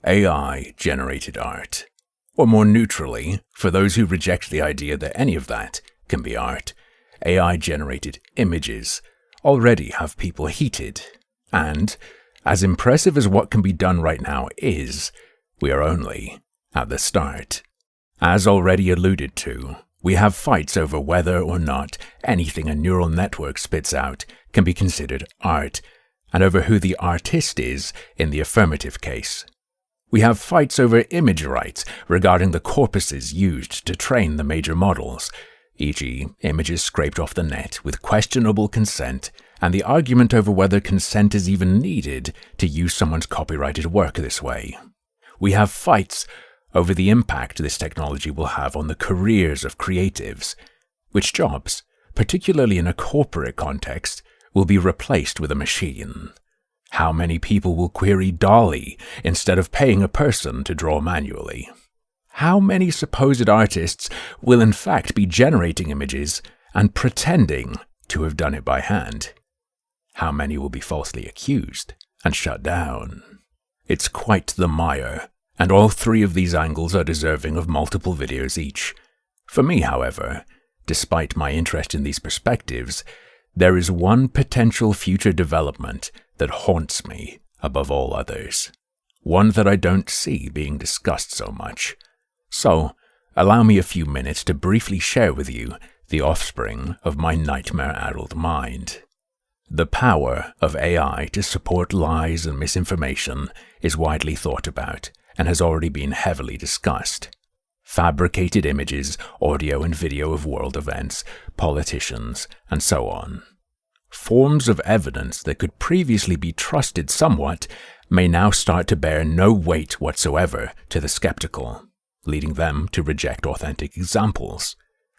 AI-generated art. Or more neutrally, for those who reject the idea that any of that can be art, AI-generated images already have people heated. And, as impressive as what can be done right now is, we are only at the start. As already alluded to, we have fights over whether or not anything a neural network spits out can be considered art, and over who the artist is in the affirmative case. We have fights over image rights regarding the corpuses used to train the major models, e.g. images scraped off the net with questionable consent, and the argument over whether consent is even needed to use someone's copyrighted work this way. We have fights over the impact this technology will have on the careers of creatives. Which jobs, particularly in a corporate context, will be replaced with a machine? How many people will query Dall-E instead of paying a person to draw manually? How many supposed artists will in fact be generating images and pretending to have done it by hand? How many will be falsely accused and shut down? It's quite the mire, and all three of these angles are deserving of multiple videos each. For me, however, despite my interest in these perspectives, there is one potential future development that haunts me above all others. One that I don't see being discussed so much. So, allow me a few minutes to briefly share with you the offspring of my nightmare-addled mind. The power of AI to support lies and misinformation is widely thought about and has already been heavily discussed. Fabricated images, audio and video of world events, politicians, and so on. Forms of evidence that could previously be trusted somewhat may now start to bear no weight whatsoever to the skeptical, leading them to reject authentic examples,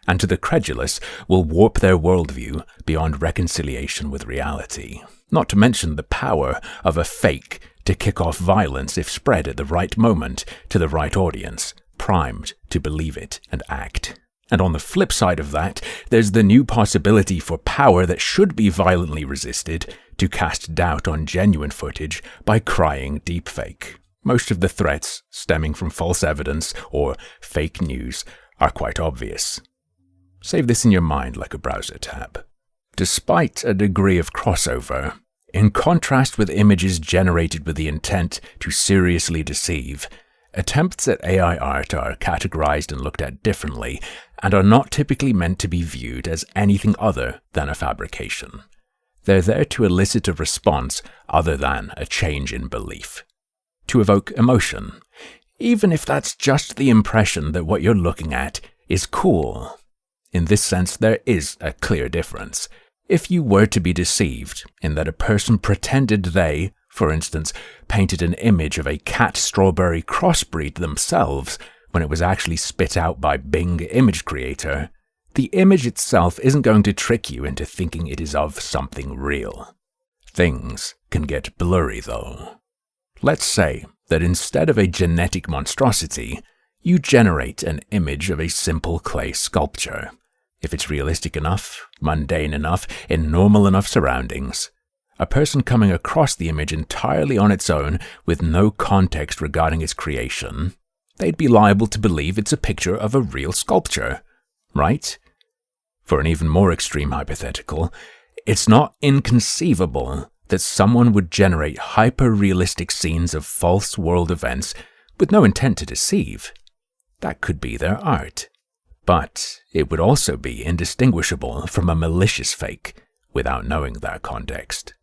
and to the credulous will warp their worldview beyond reconciliation with reality. Not to mention the power of a fake to kick off violence if spread at the right moment to the right audience, primed to believe it and act. And on the flip side of that, there's the new possibility for power that should be violently resisted to cast doubt on genuine footage by crying deepfake. Most of the threats stemming from false evidence or fake news are quite obvious. Save this in your mind like a browser tab. Despite a degree of crossover, in contrast with images generated with the intent to seriously deceive, attempts at AI art are categorized and looked at differently and are not typically meant to be viewed as anything other than a fabrication. They're there to elicit a response other than a change in belief. To evoke emotion, even if that's just the impression that what you're looking at is cool. In this sense, there is a clear difference. If you were to be deceived in that a person pretended they, for instance, painted an image of a cat-strawberry crossbreed themselves when it was actually spit out by Bing Image Creator, the image itself isn't going to trick you into thinking it is of something real. Things can get blurry, though. Let's say that instead of a genetic monstrosity, you generate an image of a simple clay sculpture. If it's realistic enough, mundane enough, in normal enough surroundings, a person coming across the image entirely on its own with no context regarding its creation, they'd be liable to believe it's a picture of a real sculpture, right? For an even more extreme hypothetical, it's not inconceivable that someone would generate hyper-realistic scenes of false world events with no intent to deceive. That could be their art. But it would also be indistinguishable from a malicious fake without knowing that context.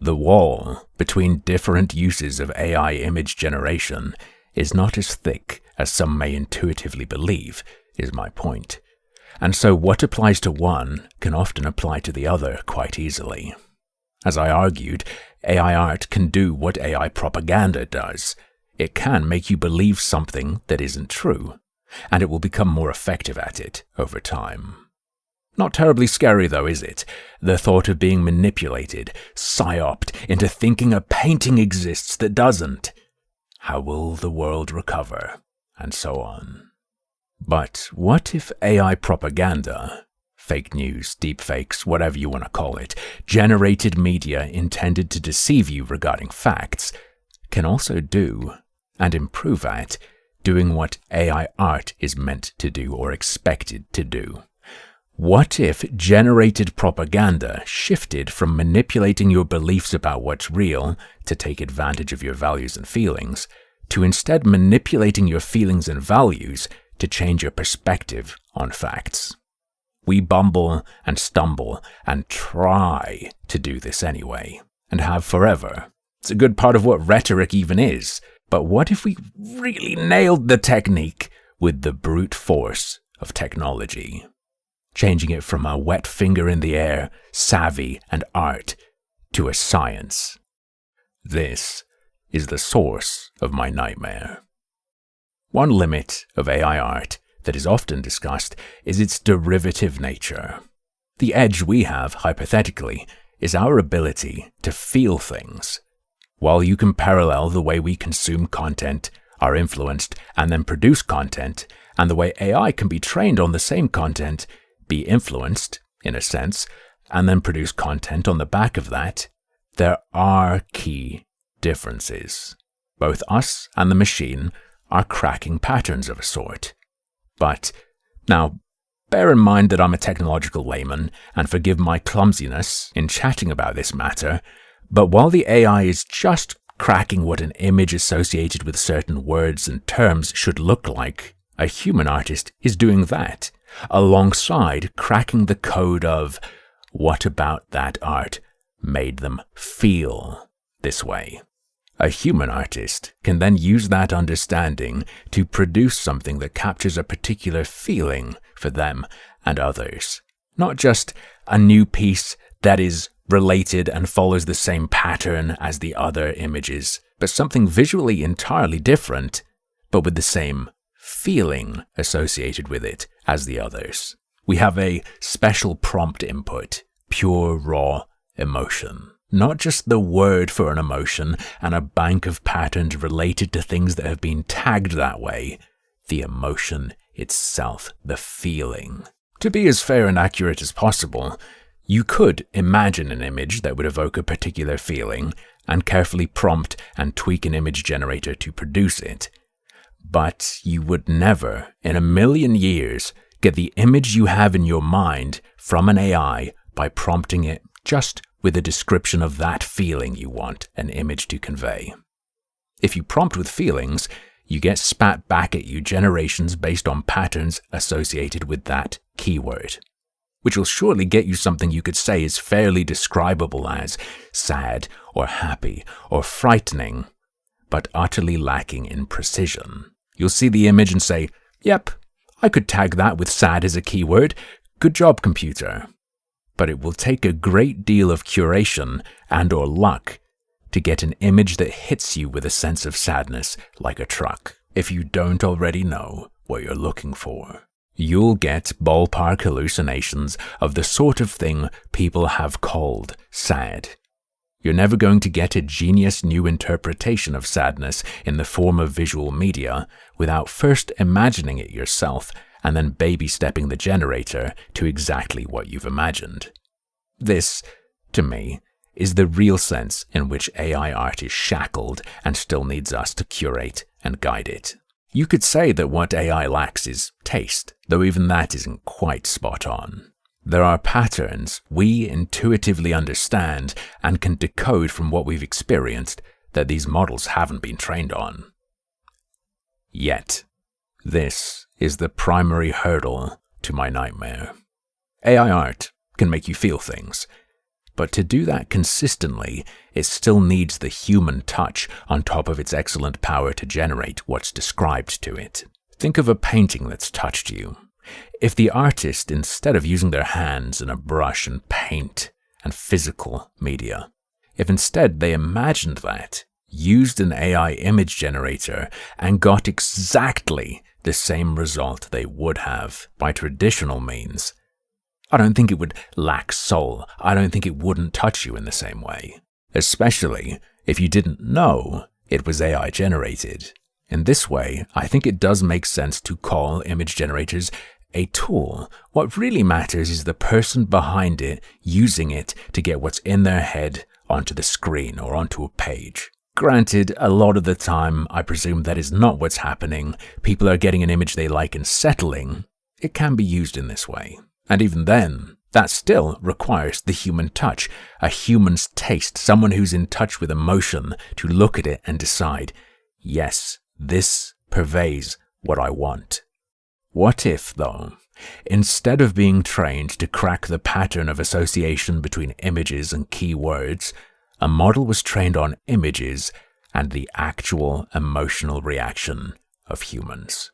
The wall between different uses of AI image generation is not as thick as some may intuitively believe, is my point. And so what applies to one can often apply to the other quite easily. As I argued, AI art can do what AI propaganda does. It can make you believe something that isn't true, and it will become more effective at it over time. Not terribly scary though, is it? The thought of being manipulated, psyoped into thinking a painting exists that doesn't. How will the world recover? And so on. But what if AI propaganda, fake news, deepfakes, whatever you want to call it, generated media intended to deceive you regarding facts, can also do and improve at doing what AI art is meant to do or expected to do. What if generated propaganda shifted from manipulating your beliefs about what's real to take advantage of your values and feelings, to instead manipulating your feelings and values to change your perspective on facts? We bumble and stumble and try to do this anyway, and have forever. It's a good part of what rhetoric even is. But what if we really nailed the technique with the brute force of technology? Changing it from a wet finger in the air, savvy and art, to a science. This is the source of my nightmare. One limit of AI art that is often discussed is its derivative nature. The edge we have, hypothetically, is our ability to feel things. While you can parallel the way we consume content, are influenced, and then produce content, and the way AI can be trained on the same content, be influenced, in a sense, and then produce content on the back of that, there are key differences. Both us and the machine are cracking patterns of a sort. But, now, bear in mind that I'm a technological layman, and forgive my clumsiness in chatting about this matter, but while the AI is just cracking what an image associated with certain words and terms should look like, a human artist is doing that, alongside cracking the code of what about that art made them feel this way. A human artist can then use that understanding to produce something that captures a particular feeling for them and others. Not just a new piece that is related and follows the same pattern as the other images, but something visually entirely different, but with the same feeling associated with it as the others. We have a special prompt input, pure raw emotion. Not just the word for an emotion and a bank of patterns related to things that have been tagged that way. The emotion itself, the feeling. To be as fair and accurate as possible, you could imagine an image that would evoke a particular feeling and carefully prompt and tweak an image generator to produce it. But you would never, in a million years, get the image you have in your mind from an AI by prompting it just with a description of that feeling you want an image to convey. If you prompt with feelings, you get spat back at you generations based on patterns associated with that keyword, which will surely get you something you could say is fairly describable as sad or happy or frightening, but utterly lacking in precision. You'll see the image and say, yep, I could tag that with sad as a keyword. Good job, computer. But it will take a great deal of curation and or luck to get an image that hits you with a sense of sadness like a truck, if you don't already know what you're looking for. You'll get ballpark hallucinations of the sort of thing people have called sad. You're never going to get a genius new interpretation of sadness in the form of visual media without first imagining it yourself and then baby-stepping the generator to exactly what you've imagined. This, to me, is the real sense in which AI art is shackled and still needs us to curate and guide it. You could say that what AI lacks is taste, though even that isn't quite spot on. There are patterns we intuitively understand and can decode from what we've experienced that these models haven't been trained on. Yet, this is the primary hurdle to my nightmare. AI art can make you feel things, but to do that consistently, it still needs the human touch on top of its excellent power to generate what's described to it. Think of a painting that's touched you. If the artist, instead of using their hands and a brush and paint and physical media, if instead they imagined that, used an AI image generator, and got exactly the same result they would have by traditional means, I don't think it would lack soul. I don't think it wouldn't touch you in the same way, especially if you didn't know it was AI generated. In this way, I think it does make sense to call image generators a tool. What really matters is the person behind it using it to get what's in their head onto the screen or onto a page. Granted, a lot of the time, I presume that is not what's happening. People are getting an image they like and settling. It can be used in this way. And even then, that still requires the human touch, a human's taste, someone who's in touch with emotion to look at it and decide, yes, this purveys what I want. What if, though, instead of being trained to crack the pattern of association between images and keywords, a model was trained on images and the actual emotional reaction of humans?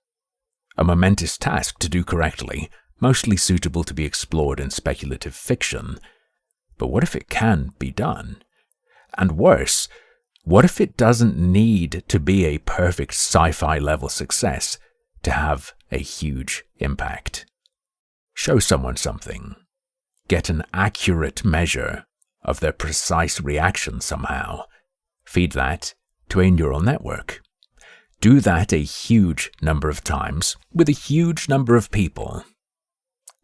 A momentous task to do correctly, mostly suitable to be explored in speculative fiction. But what if it can be done? And worse, what if it doesn't need to be a perfect sci-fi level success to have a huge impact? Show someone something. Get an accurate measure of their precise reaction somehow. Feed that to a neural network. Do that a huge number of times with a huge number of people.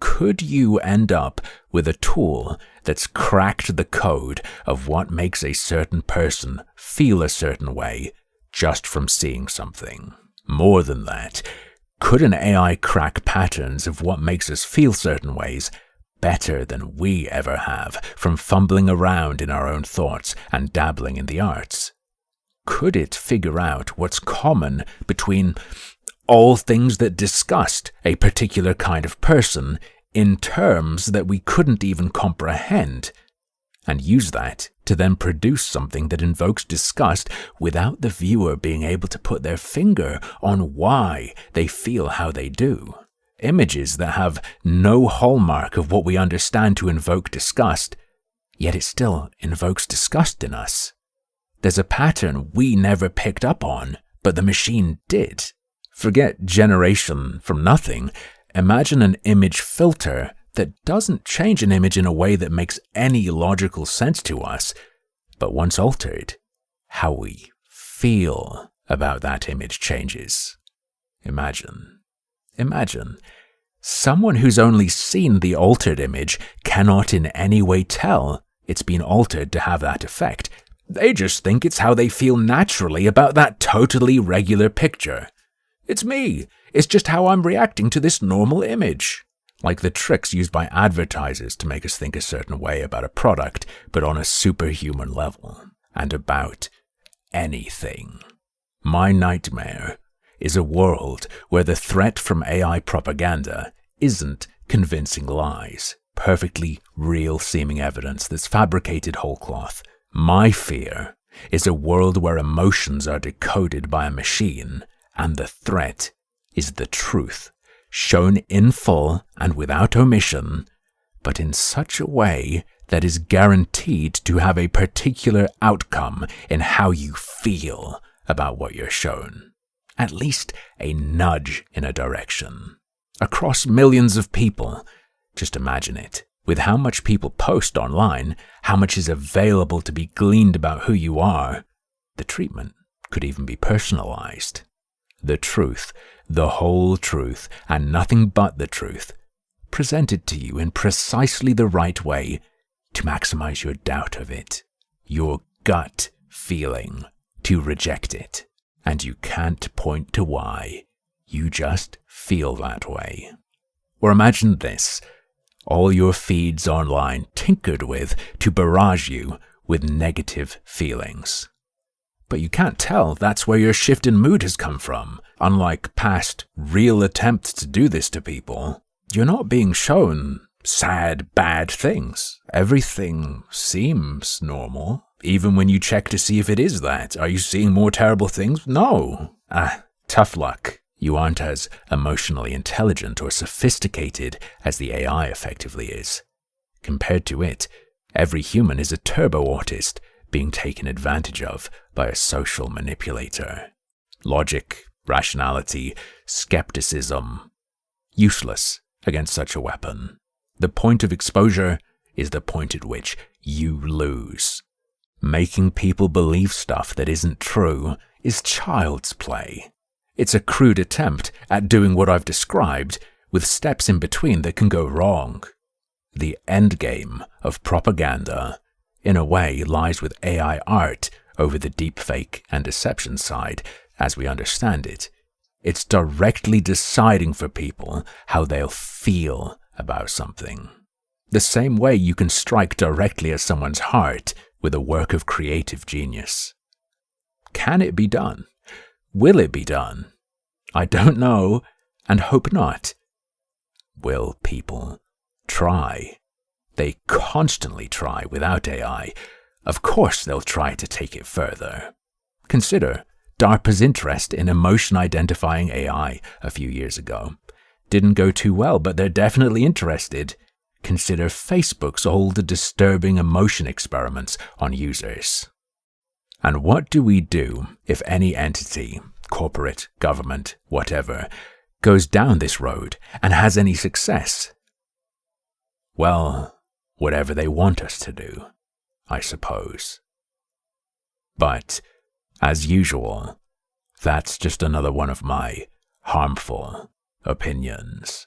Could you end up with a tool that's cracked the code of what makes a certain person feel a certain way just from seeing something? More than that, could an AI crack patterns of what makes us feel certain ways better than we ever have from fumbling around in our own thoughts and dabbling in the arts? Could it figure out what's common between all things that disgust a particular kind of person in terms that we couldn't even comprehend, and use that to then produce something that invokes disgust without the viewer being able to put their finger on why they feel how they do? Images that have no hallmark of what we understand to invoke disgust, yet it still invokes disgust in us. There's a pattern we never picked up on, but the machine did. Forget generation from nothing. Imagine an image filter that doesn't change an image in a way that makes any logical sense to us, but once altered, how we feel about that image changes. Imagine, someone who's only seen the altered image cannot in any way tell it's been altered to have that effect. They just think it's how they feel naturally about that totally regular picture. It's me. It's just how I'm reacting to this normal image. Like the tricks used by advertisers to make us think a certain way about a product, but on a superhuman level, and about anything. My nightmare is a world where the threat from AI propaganda isn't convincing lies, perfectly real-seeming evidence that's fabricated whole cloth. My fear is a world where emotions are decoded by a machine, and the threat is the truth, shown in full and without omission, but in such a way that is guaranteed to have a particular outcome in how you feel about what you're shown. At least a nudge in a direction. Across millions of people, just imagine it. With how much people post online, how much is available to be gleaned about who you are, the treatment could even be personalized. The truth, the whole truth, and nothing but the truth, presented to you in precisely the right way to maximize your doubt of it, your gut feeling to reject it. And you can't point to why. You just feel that way. Or imagine this. All your feeds online tinkered with to barrage you with negative feelings. But you can't tell that's where your shift in mood has come from. Unlike past real attempts to do this to people, you're not being shown sad, bad things. Everything seems normal. Even when you check to see if it is that. Are you seeing more terrible things? No. Tough luck. You aren't as emotionally intelligent or sophisticated as the AI effectively is. Compared to it, every human is a turbo artist being taken advantage of by a social manipulator. Logic, rationality, skepticism, useless against such a weapon. The point of exposure is the point at which you lose. Making people believe stuff that isn't true is child's play. It's a crude attempt at doing what I've described, with steps in between that can go wrong. The endgame of propaganda, in a way, lies with AI art over the deepfake and deception side, as we understand it. It's directly deciding for people how they'll feel about something. The same way you can strike directly at someone's heart with a work of creative genius. Can it be done? Will it be done? I don't know, and hope not. Will people try? They constantly try without AI. Of course they'll try to take it further. Consider DARPA's interest in emotion-identifying AI a few years ago. Didn't go too well, but they're definitely interested. Consider Facebook's old disturbing emotion experiments on users. And what do we do if any entity, corporate, government, whatever, goes down this road and has any success? Well, whatever they want us to do, I suppose. But, as usual, that's just another one of my harmful opinions.